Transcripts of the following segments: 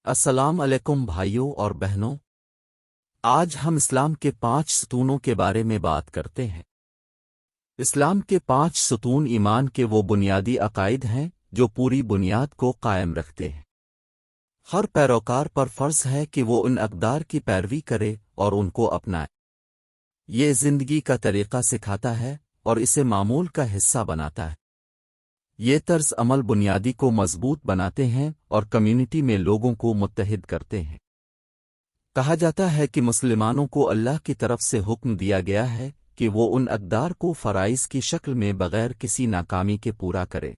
السلام علیکم بھائیوں اور بہنوں۔ آج ہم اسلام کے 5 ستونوں کے بارے میں بات کرتے ہیں۔ اسلام کے 5 ستون ایمان کے وہ بنیادی عقائد ہیں جو پوری بنیاد کو قائم رکھتے ہیں۔ ہر پیروکار پر فرض ہے کہ وہ ان اقدار کی پیروی کرے اور ان کو اپنائے۔ یہ زندگی کا طریقہ سکھاتا ہے اور اسے معمول کا حصہ بناتا ہے۔ یہ طرز عمل بنیادی کو مضبوط بناتے ہیں اور کمیونٹی میں لوگوں کو متحد کرتے ہیں۔ کہا جاتا ہے کہ مسلمانوں کو اللہ کی طرف سے حکم دیا گیا ہے کہ وہ ان اقدار کو فرائض کی شکل میں بغیر کسی ناکامی کے پورا کرے۔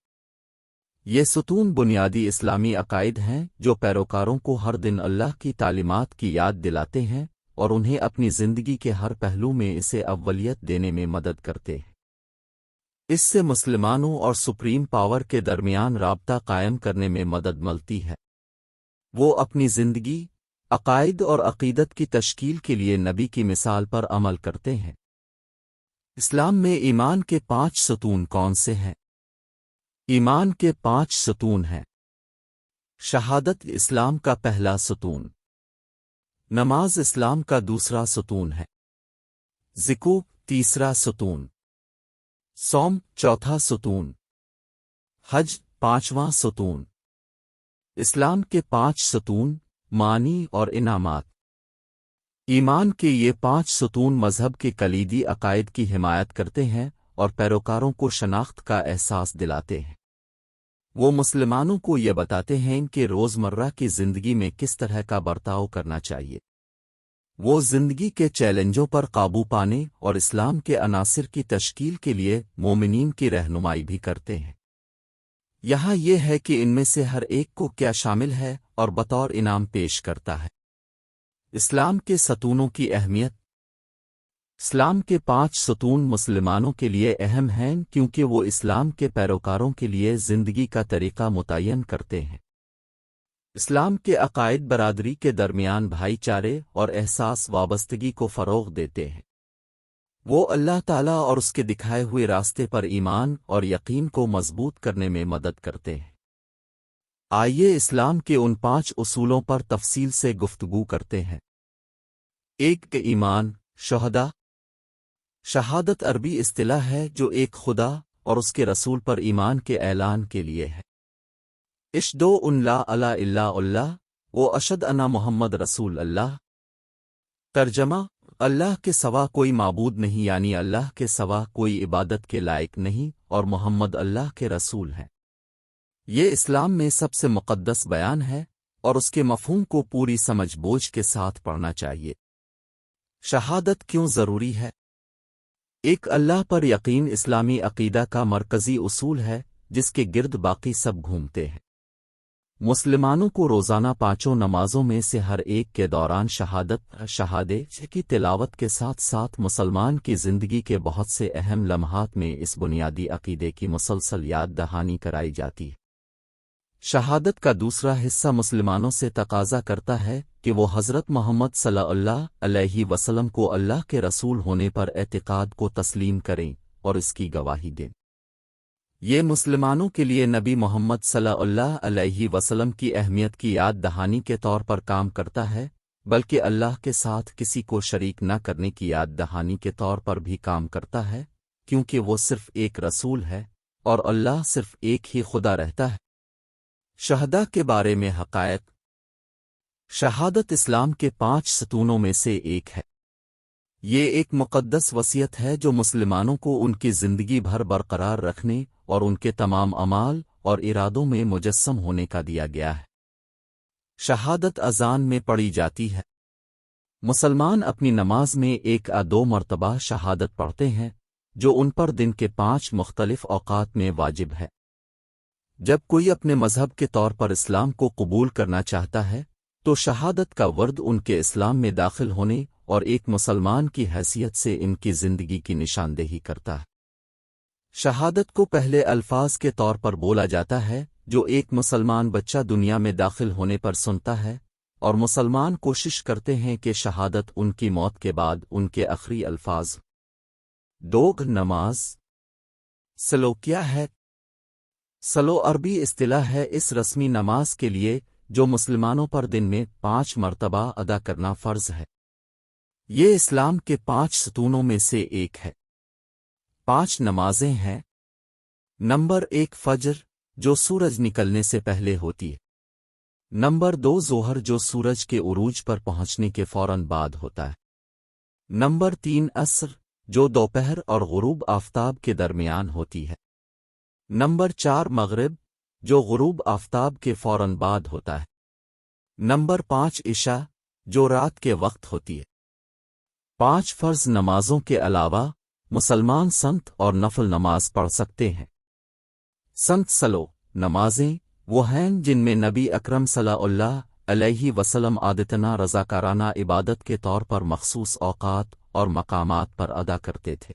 یہ ستون بنیادی اسلامی عقائد ہیں جو پیروکاروں کو ہر دن اللہ کی تعلیمات کی یاد دلاتے ہیں اور انہیں اپنی زندگی کے ہر پہلو میں اسے اولیت دینے میں مدد کرتے ہیں۔ اس سے مسلمانوں اور سپریم پاور کے درمیان رابطہ قائم کرنے میں مدد ملتی ہے۔ وہ اپنی زندگی، عقائد اور عقیدت کی تشکیل کے لیے نبی کی مثال پر عمل کرتے ہیں۔ اسلام میں ایمان کے 5 ستون کون سے ہیں؟ ایمان کے 5 ستون ہیں۔ شہادت اسلام کا پہلا ستون، نماز اسلام کا دوسرا ستون ہے، زکوٰۃ تیسرا ستون، صوم چوتھا ستون، حج 5واں ستون۔ اسلام کے 5 ستون، معنی اور انعامات۔ ایمان کے یہ 5 ستون مذہب کے کلیدی عقائد کی حمایت کرتے ہیں اور پیروکاروں کو شناخت کا احساس دلاتے ہیں۔ وہ مسلمانوں کو یہ بتاتے ہیں کہ روزمرہ کی زندگی میں کس طرح کا برتاؤ کرنا چاہیے۔ وہ زندگی کے چیلنجوں پر قابو پانے اور اسلام کے عناصر کی تشکیل کے لیے مومنین کی رہنمائی بھی کرتے ہیں۔ یہاں یہ ہے کہ ان میں سے ہر ایک کو کیا شامل ہے اور بطور انعام پیش کرتا ہے۔ اسلام کے ستونوں کی اہمیت۔ اسلام کے 5 ستون مسلمانوں کے لیے اہم ہیں کیونکہ وہ اسلام کے پیروکاروں کے لیے زندگی کا طریقہ متعین کرتے ہیں۔ اسلام کے عقائد برادری کے درمیان بھائی چارے اور احساس وابستگی کو فروغ دیتے ہیں۔ وہ اللہ تعالیٰ اور اس کے دکھائے ہوئے راستے پر ایمان اور یقین کو مضبوط کرنے میں مدد کرتے ہیں۔ آئیے اسلام کے ان 5 اصولوں پر تفصیل سے گفتگو کرتے ہیں۔ 1 ایمان، شہداء۔ شہادت عربی اصطلاح ہے جو ایک خدا اور اس کے رسول پر ایمان کے اعلان کے لیے ہے۔ اشہدوا ان لا الہ الا اللہ و اشہد ان محمد رسول اللہ۔ ترجمہ: اللہ کے سوا کوئی معبود نہیں، یعنی اللہ کے سوا کوئی عبادت کے لائق نہیں اور محمد اللہ کے رسول ہیں۔ یہ اسلام میں سب سے مقدس بیان ہے اور اس کے مفہوم کو پوری سمجھ بوجھ کے ساتھ پڑھنا چاہیے۔ شہادت کیوں ضروری ہے؟ ایک اللہ پر یقین اسلامی عقیدہ کا مرکزی اصول ہے جس کے گرد باقی سب گھومتے ہیں۔ مسلمانوں کو روزانہ 5 نمازوں میں سے ہر ایک کے دوران شہادے کی تلاوت کے ساتھ ساتھ مسلمان کی زندگی کے بہت سے اہم لمحات میں اس بنیادی عقیدے کی مسلسل یاد دہانی کرائی جاتی ہے۔ شہادت کا دوسرا حصہ مسلمانوں سے تقاضا کرتا ہے کہ وہ حضرت محمد صلی اللہ علیہ وسلم کو اللہ کے رسول ہونے پر اعتقاد کو تسلیم کریں اور اس کی گواہی دیں۔ یہ مسلمانوں کے لیے نبی محمد صلی اللہ علیہ وسلم کی اہمیت کی یاد دہانی کے طور پر کام کرتا ہے، بلکہ اللہ کے ساتھ کسی کو شریک نہ کرنے کی یاد دہانی کے طور پر بھی کام کرتا ہے، کیونکہ وہ صرف ایک رسول ہے اور اللہ صرف ایک ہی خدا رہتا ہے۔ شہداء کے بارے میں حقائق۔ شہادت اسلام کے 5 ستونوں میں سے ایک ہے۔ یہ ایک مقدس وصیت ہے جو مسلمانوں کو ان کی زندگی بھر برقرار رکھنے اور ان کے تمام اعمال اور ارادوں میں مجسم ہونے کا دیا گیا ہے۔ شہادت اذان میں پڑھی جاتی ہے۔ مسلمان اپنی نماز میں 1 یا 2 مرتبہ شہادت پڑھتے ہیں جو ان پر دن کے 5 مختلف اوقات میں واجب ہے۔ جب کوئی اپنے مذہب کے طور پر اسلام کو قبول کرنا چاہتا ہے تو شہادت کا ورد ان کے اسلام میں داخل ہونے اور ایک مسلمان کی حیثیت سے ان کی زندگی کی نشاندہی کرتا ہے۔ شہادت کو پہلے الفاظ کے طور پر بولا جاتا ہے جو ایک مسلمان بچہ دنیا میں داخل ہونے پر سنتا ہے، اور مسلمان کوشش کرتے ہیں کہ شہادت ان کی موت کے بعد ان کے آخری الفاظ۔ 2 نماز۔ سلو کیا ہے؟ سلو عربی اصطلاح ہے اس رسمی نماز کے لیے جو مسلمانوں پر دن میں 5 مرتبہ ادا کرنا فرض ہے۔ یہ اسلام کے 5 ستونوں میں سے ایک ہے۔ 5 نمازیں ہیں۔ نمبر 1 فجر، جو سورج نکلنے سے پہلے ہوتی ہے۔ نمبر 2 ظہر، جو سورج کے عروج پر پہنچنے کے فوراً بعد ہوتا ہے۔ نمبر 3 عصر، جو دوپہر اور غروب آفتاب کے درمیان ہوتی ہے۔ نمبر 4 مغرب، جو غروب آفتاب کے فوراً بعد ہوتا ہے۔ نمبر 5 عشاء، جو رات کے وقت ہوتی ہے۔ 5 فرض نمازوں کے علاوہ مسلمان سنت اور نفل نماز پڑھ سکتے ہیں۔ سنت سلو نمازیں وہ ہیں جن میں نبی اکرم صلی اللہ علیہ وسلم عادتنا رضاکارانہ عبادت کے طور پر مخصوص اوقات اور مقامات پر ادا کرتے تھے۔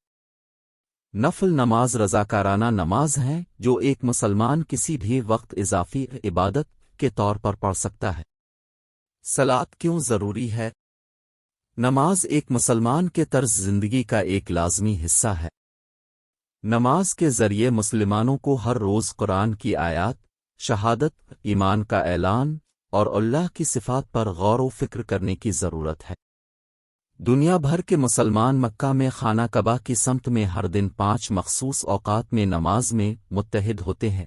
نفل نماز رضاکارانہ نماز ہیں جو ایک مسلمان کسی بھی وقت اضافی عبادت کے طور پر پڑھ سکتا ہے۔ صلاۃ کیوں ضروری ہے؟ نماز ایک مسلمان کے طرز زندگی کا ایک لازمی حصہ ہے۔ نماز کے ذریعے مسلمانوں کو ہر روز قرآن کی آیات، شہادت، ایمان کا اعلان اور اللہ کی صفات پر غور و فکر کرنے کی ضرورت ہے۔ دنیا بھر کے مسلمان مکہ میں خانہ کعبہ کی سمت میں ہر دن 5 مخصوص اوقات میں نماز میں متحد ہوتے ہیں،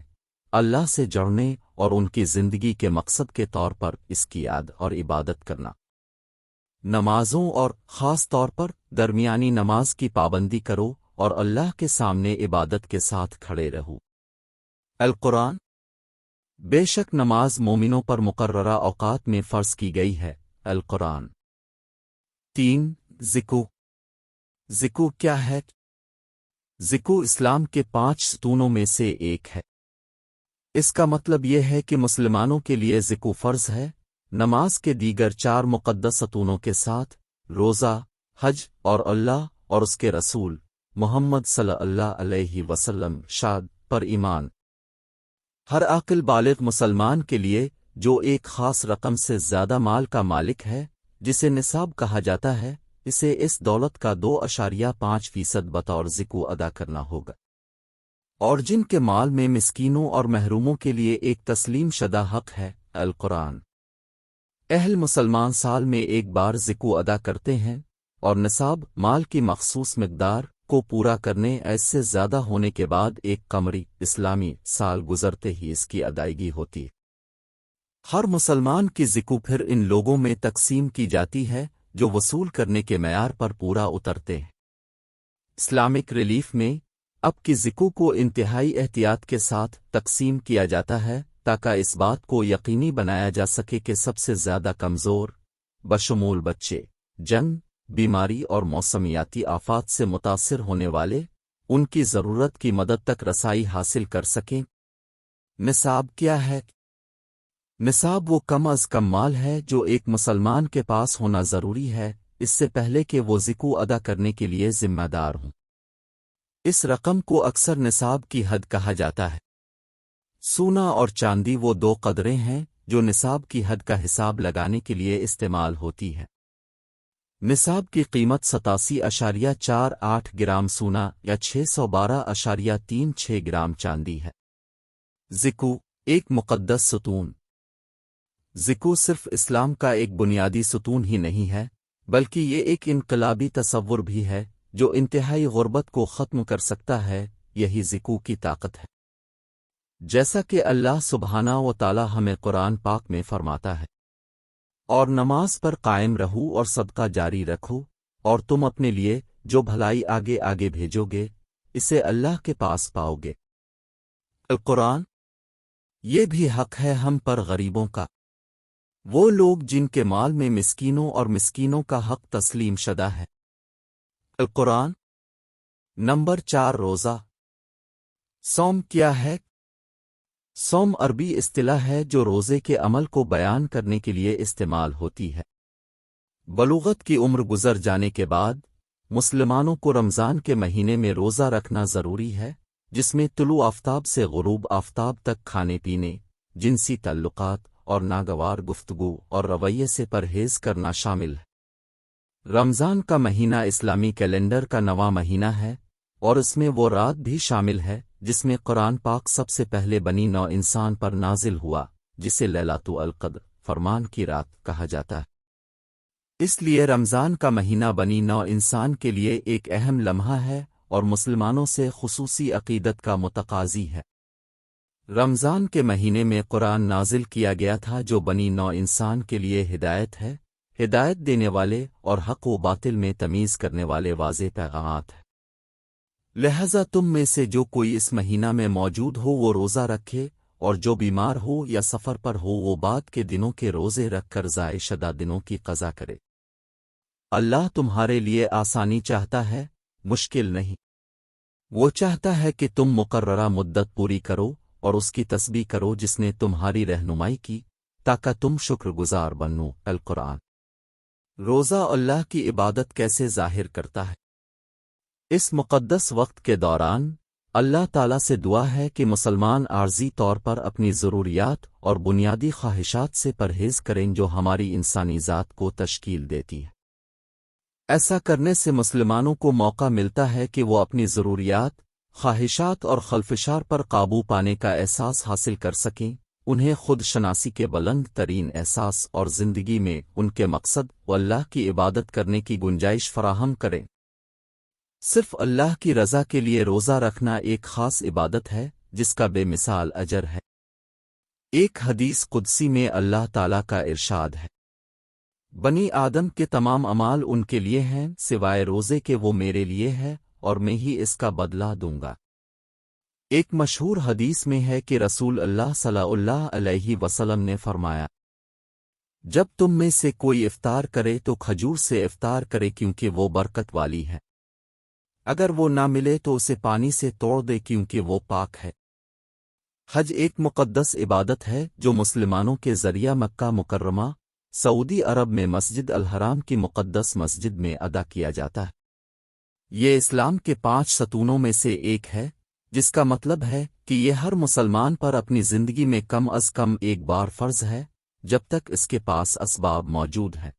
اللہ سے جڑنے اور ان کی زندگی کے مقصد کے طور پر اس کی یاد اور عبادت کرنا۔ نمازوں اور خاص طور پر درمیانی نماز کی پابندی کرو اور اللہ کے سامنے عبادت کے ساتھ کھڑے رہو۔ القرآن، بے شک نماز مومنوں پر مقررہ اوقات میں فرض کی گئی ہے۔ القرآن۔ 3 ذکو کیا ہے؟ ذکو اسلام کے 5 ستونوں میں سے ایک ہے۔ اس کا مطلب یہ ہے کہ مسلمانوں کے لیے ذکو فرض ہے، نماز کے دیگر 4 مقدس ستونوں کے ساتھ، روزہ، حج اور اللہ اور اس کے رسول محمد صلی اللہ علیہ وسلم شاد پر ایمان۔ ہر عاقل بالغ مسلمان کے لیے جو ایک خاص رقم سے زیادہ مال کا مالک ہے، جسے نصاب کہا جاتا ہے، اسے اس دولت کا 2.5% بطور ذکو ادا کرنا ہوگا۔ اور جن کے مال میں مسکینوں اور محروموں کے لیے ایک تسلیم شدہ حق ہے۔ القرآن۔ اہل مسلمان سال میں ایک بار ذکو ادا کرتے ہیں، اور نصاب مال کی مخصوص مقدار کو پورا کرنے ایسے زیادہ ہونے کے بعد ایک قمری اسلامی سال گزرتے ہی اس کی ادائیگی ہوتی ہے۔ ہر مسلمان کی ذکو پھر ان لوگوں میں تقسیم کی جاتی ہے جو وصول کرنے کے معیار پر پورا اترتے ہیں۔ اسلامک ریلیف میں اب کی ذکو کو انتہائی احتیاط کے ساتھ تقسیم کیا جاتا ہے تاکہ اس بات کو یقینی بنایا جا سکے کہ سب سے زیادہ کمزور، بشمول بچے، جنگ، بیماری اور موسمیاتی آفات سے متاثر ہونے والے، ان کی ضرورت کی مدد تک رسائی حاصل کر سکیں۔ نصاب کیا ہے؟ نصاب وہ کم از کم مال ہے جو ایک مسلمان کے پاس ہونا ضروری ہے اس سے پہلے کہ وہ ذکو ادا کرنے کے لیے ذمہ دار ہوں۔ اس رقم کو اکثر نصاب کی حد کہا جاتا ہے۔ سونا اور چاندی وہ 2 قدریں ہیں جو نصاب کی حد کا حساب لگانے کے لیے استعمال ہوتی ہے۔ نصاب کی قیمت 87.48 گرام سونا یا 612.36 گرام چاندی ہے۔ ذکو ایک مقدس ستون۔ ذکو صرف اسلام کا ایک بنیادی ستون ہی نہیں ہے، بلکہ یہ ایک انقلابی تصور بھی ہے جو انتہائی غربت کو ختم کر سکتا ہے۔ یہی ذکو کی طاقت ہے۔ جیسا کہ اللہ سبحانہ و تعالی ہمیں قرآن پاک میں فرماتا ہے، اور نماز پر قائم رہو اور صدقہ جاری رکھو، اور تم اپنے لیے جو بھلائی آگے آگے بھیجو گے اسے اللہ کے پاس پاؤ گے۔ القرآن۔ یہ بھی حق ہے ہم پر غریبوں کا، وہ لوگ جن کے مال میں مسکینوں اور مسکینوں کا حق تسلیم شدہ ہے۔ القرآن۔ نمبر 4 روزہ۔ صوم کیا ہے؟ صوم عربی اصطلاح ہے جو روزے کے عمل کو بیان کرنے کے لیے استعمال ہوتی ہے۔ بلوغت کی عمر گزر جانے کے بعد مسلمانوں کو رمضان کے مہینے میں روزہ رکھنا ضروری ہے، جس میں طلوع آفتاب سے غروب آفتاب تک کھانے پینے، جنسی تعلقات اور ناگوار گفتگو اور رویے سے پرہیز کرنا شامل ہے۔ رمضان کا مہینہ اسلامی کیلنڈر کا 9واں مہینہ ہے، اور اس میں وہ رات بھی شامل ہے جس میں قرآن پاک سب سے پہلے بنی نوع انسان پر نازل ہوا، جسے لیلۃ القدر فرمان کی رات کہا جاتا ہے۔ اس لیے رمضان کا مہینہ بنی نوع انسان کے لیے ایک اہم لمحہ ہے اور مسلمانوں سے خصوصی عقیدت کا متقاضی ہے۔ رمضان کے مہینے میں قرآن نازل کیا گیا تھا جو بنی نوع انسان کے لیے ہدایت ہے، ہدایت دینے والے اور حق و باطل میں تمیز کرنے والے واضح پیغامات ہیں۔ لہذا تم میں سے جو کوئی اس مہینہ میں موجود ہو وہ روزہ رکھے، اور جو بیمار ہو یا سفر پر ہو وہ بعد کے دنوں کے روزے رکھ کر ضائع شدہ دنوں کی قضا کرے۔ اللہ تمہارے لیے آسانی چاہتا ہے، مشکل نہیں۔ وہ چاہتا ہے کہ تم مقررہ مدت پوری کرو اور اس کی تسبیح کرو جس نے تمہاری رہنمائی کی تاکہ تم شکر گزار بنو۔ القرآن۔ روزہ اللہ کی عبادت کیسے ظاہر کرتا ہے؟ اس مقدس وقت کے دوران اللہ تعالیٰ سے دعا ہے کہ مسلمان عارضی طور پر اپنی ضروریات اور بنیادی خواہشات سے پرہیز کریں جو ہماری انسانی ذات کو تشکیل دیتی ہے۔ ایسا کرنے سے مسلمانوں کو موقع ملتا ہے کہ وہ اپنی ضروریات، خواہشات اور خلفشار پر قابو پانے کا احساس حاصل کر سکیں، انہیں خود شناسی کے بلند ترین احساس اور زندگی میں ان کے مقصد و اللہ کی عبادت کرنے کی گنجائش فراہم کریں۔ صرف اللہ کی رضا کے لیے روزہ رکھنا ایک خاص عبادت ہے جس کا بے مثال اجر ہے۔ ایک حدیث قدسی میں اللہ تعالیٰ کا ارشاد ہے، بنی آدم کے تمام اعمال ان کے لیے ہیں سوائے روزے کے، وہ میرے لیے ہے اور میں ہی اس کا بدلہ دوں گا۔ ایک مشہور حدیث میں ہے کہ رسول اللہ صلی اللہ علیہ وسلم نے فرمایا، جب تم میں سے کوئی افطار کرے تو کھجور سے افطار کرے کیونکہ وہ برکت والی ہے، اگر وہ نہ ملے تو اسے پانی سے توڑ دے کیونکہ وہ پاک ہے۔ حج ایک مقدس عبادت ہے جو مسلمانوں کے ذریعہ مکہ مکرمہ، سعودی عرب میں مسجد الحرام کی مقدس مسجد میں ادا کیا جاتا ہے۔ یہ اسلام کے 5 ستونوں میں سے ایک ہے، جس کا مطلب ہے کہ یہ ہر مسلمان پر اپنی زندگی میں کم از کم ایک بار فرض ہے جب تک اس کے پاس اسباب موجود ہیں۔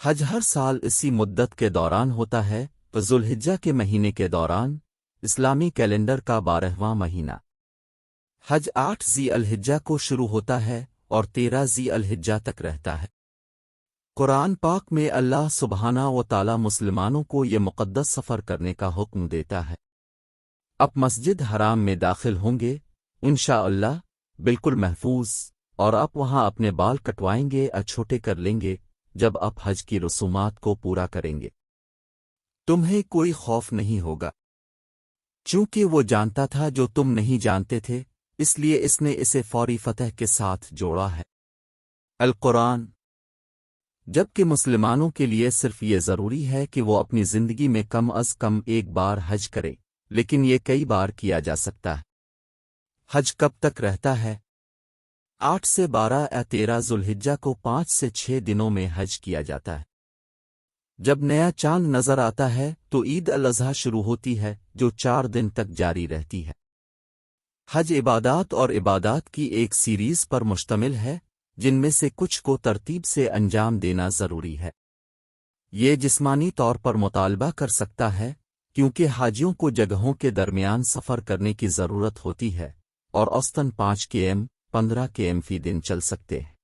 حج ہر سال اسی مدت کے دوران ہوتا ہے، ذوالحجہ کے مہینے کے دوران، اسلامی کیلنڈر کا 12واں مہینہ۔ حج 8 ذی الحجہ کو شروع ہوتا ہے اور 13 ذی الحجہ تک رہتا ہے۔ قرآن پاک میں اللہ سبحانہ و تعالی مسلمانوں کو یہ مقدس سفر کرنے کا حکم دیتا ہے۔ اب مسجد حرام میں داخل ہوں گے انشاءاللہ بالکل محفوظ، اور آپ وہاں اپنے بال کٹوائیں گے اور چھوٹے کر لیں گے جب آپ حج کی رسومات کو پورا کریں گے۔ تمہیں کوئی خوف نہیں ہوگا، چونکہ وہ جانتا تھا جو تم نہیں جانتے تھے، اس لیے اس نے اسے فوری فتح کے ساتھ جوڑا ہے۔ القرآن۔ جبکہ مسلمانوں کے لیے صرف یہ ضروری ہے کہ وہ اپنی زندگی میں کم از کم ایک بار حج کریں، لیکن یہ کئی بار کیا جا سکتا ہے۔ حج کب تک رہتا ہے؟ 8 سے 12 یا 13 ذوالحجہ کو 5 سے 6 دنوں میں حج کیا جاتا ہے۔ جب نیا چاند نظر آتا ہے تو عید الاضحیٰ شروع ہوتی ہے جو 4 دن تک جاری رہتی ہے۔ حج عبادات اور عبادات کی ایک سیریز پر مشتمل ہے جن میں سے کچھ کو ترتیب سے انجام دینا ضروری ہے۔ یہ جسمانی طور پر مطالبہ کر سکتا ہے کیونکہ حاجیوں کو جگہوں کے درمیان سفر کرنے کی ضرورت ہوتی ہے اور اوسطاً 5 کم 15 کم فی دن چل سکتے ہیں۔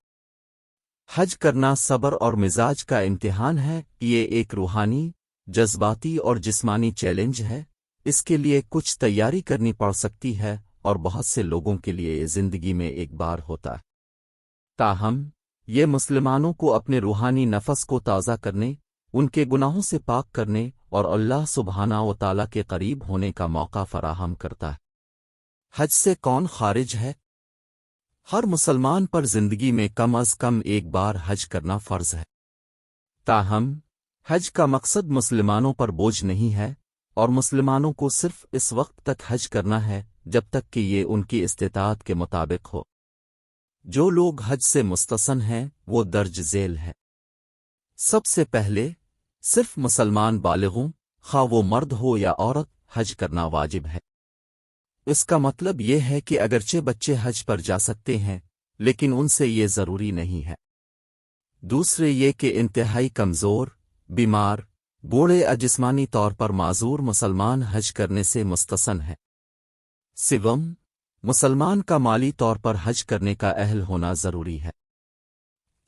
حج کرنا صبر اور مزاج کا امتحان ہے، یہ ایک روحانی، جذباتی اور جسمانی چیلنج ہے، اس کے لیے کچھ تیاری کرنی پڑ سکتی ہے اور بہت سے لوگوں کے لیے یہ زندگی میں ایک بار ہوتا ہے۔ تاہم یہ مسلمانوں کو اپنے روحانی نفس کو تازہ کرنے، ان کے گناہوں سے پاک کرنے اور اللہ سبحانہ و تعالیٰ کے قریب ہونے کا موقع فراہم کرتا ہے۔ حج سے کون خارج ہے؟ ہر مسلمان پر زندگی میں کم از کم ایک بار حج کرنا فرض ہے۔ تاہم حج کا مقصد مسلمانوں پر بوجھ نہیں ہے اور مسلمانوں کو صرف اس وقت تک حج کرنا ہے جب تک کہ یہ ان کی استطاعت کے مطابق ہو۔ جو لوگ حج سے مستثن ہیں وہ درج ذیل ہے۔ سب سے پہلے صرف مسلمان بالغوں، خواہ وہ مرد ہو یا عورت، حج کرنا واجب ہے۔ اس کا مطلب یہ ہے کہ اگرچہ بچے حج پر جا سکتے ہیں لیکن ان سے یہ ضروری نہیں ہے۔ دوسرے یہ کہ انتہائی کمزور، بیمار، بوڑھے یا جسمانی طور پر معذور مسلمان حج کرنے سے مستثن ہے۔ سوم، مسلمان کا مالی طور پر حج کرنے کا اہل ہونا ضروری ہے۔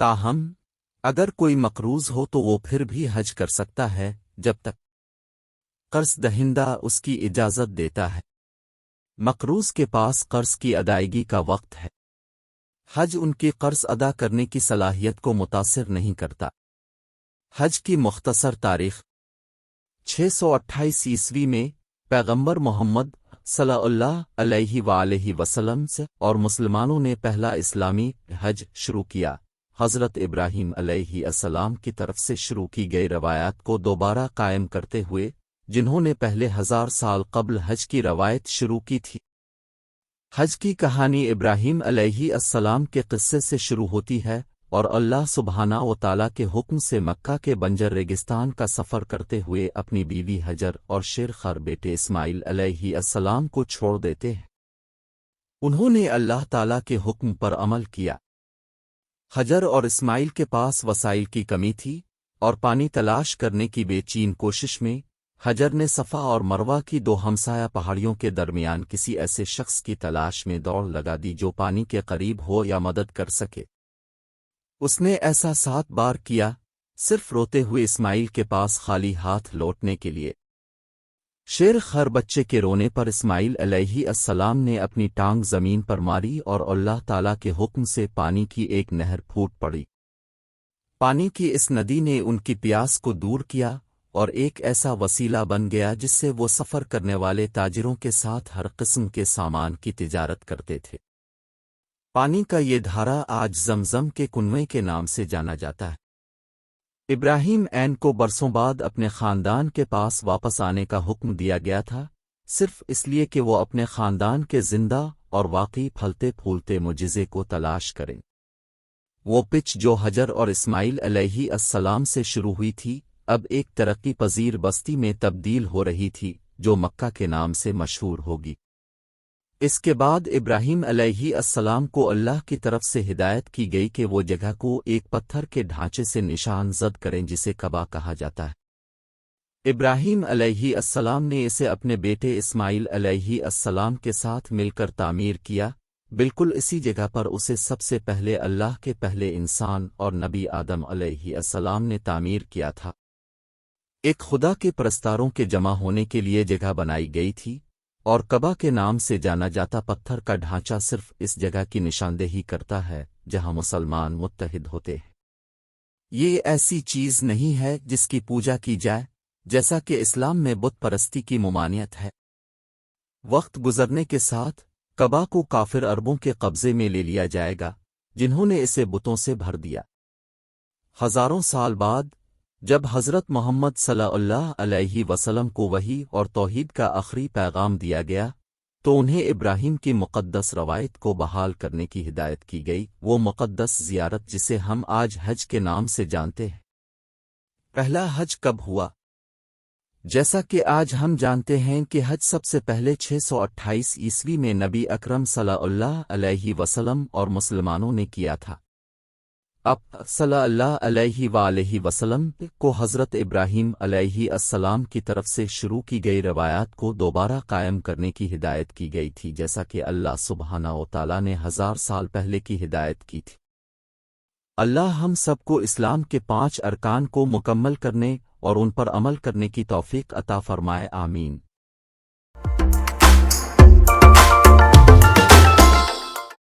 تاہم اگر کوئی مقروض ہو تو وہ پھر بھی حج کر سکتا ہے جب تک قرض دہندہ اس کی اجازت دیتا ہے۔ مقروض کے پاس قرض کی ادائیگی کا وقت ہے۔ حج ان کی قرض ادا کرنے کی صلاحیت کو متاثر نہیں کرتا۔ حج کی مختصر تاریخ 628 عیسوی میں پیغمبر محمد صلی اللہ علیہ وآلہ وسلم سے اور مسلمانوں نے پہلا اسلامی حج شروع کیا۔ حضرت ابراہیم علیہ السلام کی طرف سے شروع کی گئی روایات کو دوبارہ قائم کرتے ہوئے، جنہوں نے پہلے 1000 سال قبل حج کی روایت شروع کی تھی۔ حج کی کہانی ابراہیم علیہ السلام کے قصے سے شروع ہوتی ہے اور اللہ سبحانہ و تعالیٰ کے حکم سے مکہ کے بنجر ریگستان کا سفر کرتے ہوئے اپنی بیوی حجر اور شیر خر بیٹے اسماعیل علیہ السلام کو چھوڑ دیتے ہیں۔ انہوں نے اللہ تعالیٰ کے حکم پر عمل کیا۔ حجر اور اسماعیل کے پاس وسائل کی کمی تھی اور پانی تلاش کرنے کی بے چین کوشش میں حجر نے صفا اور مروہ کی 2 ہمسایہ پہاڑیوں کے درمیان کسی ایسے شخص کی تلاش میں دوڑ لگا دی جو پانی کے قریب ہو یا مدد کر سکے۔ اس نے ایسا 7 بار کیا، صرف روتے ہوئے اسماعیل کے پاس خالی ہاتھ لوٹنے کے لیے۔ شیر خر بچے کے رونے پر اسماعیل علیہ السلام نے اپنی ٹانگ زمین پر ماری اور اللہ تعالیٰ کے حکم سے پانی کی ایک نہر پھوٹ پڑی۔ پانی کی اس ندی نے ان کی پیاس کو دور کیا اور ایک ایسا وسیلہ بن گیا جس سے وہ سفر کرنے والے تاجروں کے ساتھ ہر قسم کے سامان کی تجارت کرتے تھے۔ پانی کا یہ دھارا آج زمزم کے کنویں کے نام سے جانا جاتا ہے۔ ابراہیم ع کو برسوں بعد اپنے خاندان کے پاس واپس آنے کا حکم دیا گیا تھا، صرف اس لیے کہ وہ اپنے خاندان کے زندہ اور واقعی پھلتے پھولتے معجزے کو تلاش کریں۔ وہ پچ جو حجر اور اسماعیل علیہ السلام سے شروع ہوئی تھی، اب ایک ترقی پذیر بستی میں تبدیل ہو رہی تھی جو مکہ کے نام سے مشہور ہوگی۔ اس کے بعد ابراہیم علیہ السلام کو اللہ کی طرف سے ہدایت کی گئی کہ وہ جگہ کو ایک پتھر کے ڈھانچے سے نشان زد کریں جسے کعبہ کہا جاتا ہے۔ ابراہیم علیہ السلام نے اسے اپنے بیٹے اسماعیل علیہ السلام کے ساتھ مل کر تعمیر کیا، بالکل اسی جگہ پر اسے سب سے پہلے اللہ کے پہلے انسان اور نبی آدم علیہ السلام نے تعمیر کیا تھا۔ ایک خدا کے پرستاروں کے جمع ہونے کے لیے جگہ بنائی گئی تھی، اور کعبہ کے نام سے جانا جاتا پتھر کا ڈھانچہ صرف اس جگہ کی نشاندہی کرتا ہے جہاں مسلمان متحد ہوتے ہیں۔ یہ ایسی چیز نہیں ہے جس کی پوجا کی جائے، جیسا کہ اسلام میں بت پرستی کی ممانعت ہے۔ وقت گزرنے کے ساتھ کعبہ کو کافر عربوں کے قبضے میں لے لیا جائے گا، جنہوں نے اسے بتوں سے بھر دیا۔ ہزاروں سال بعد جب حضرت محمد صلی اللہ علیہ وسلم کو وحی اور توحید کا آخری پیغام دیا گیا تو انہیں ابراہیم کی مقدس روایت کو بحال کرنے کی ہدایت کی گئی، وہ مقدس زیارت جسے ہم آج حج کے نام سے جانتے ہیں۔ پہلا حج کب ہوا؟ جیسا کہ آج ہم جانتے ہیں کہ حج سب سے پہلے 628 عیسوی میں نبی اکرم صلی اللہ علیہ وسلم اور مسلمانوں نے کیا تھا۔ اب صلی اللہ علیہ وآلہ وسلم کو حضرت ابراہیم علیہ السلام کی طرف سے شروع کی گئی روایات کو دوبارہ قائم کرنے کی ہدایت کی گئی تھی، جیسا کہ اللہ سبحانہ و تعالیٰ نے 1000 سال پہلے کی ہدایت کی تھی۔ اللہ ہم سب کو اسلام کے 5 ارکان کو مکمل کرنے اور ان پر عمل کرنے کی توفیق عطا فرمائے، آمین۔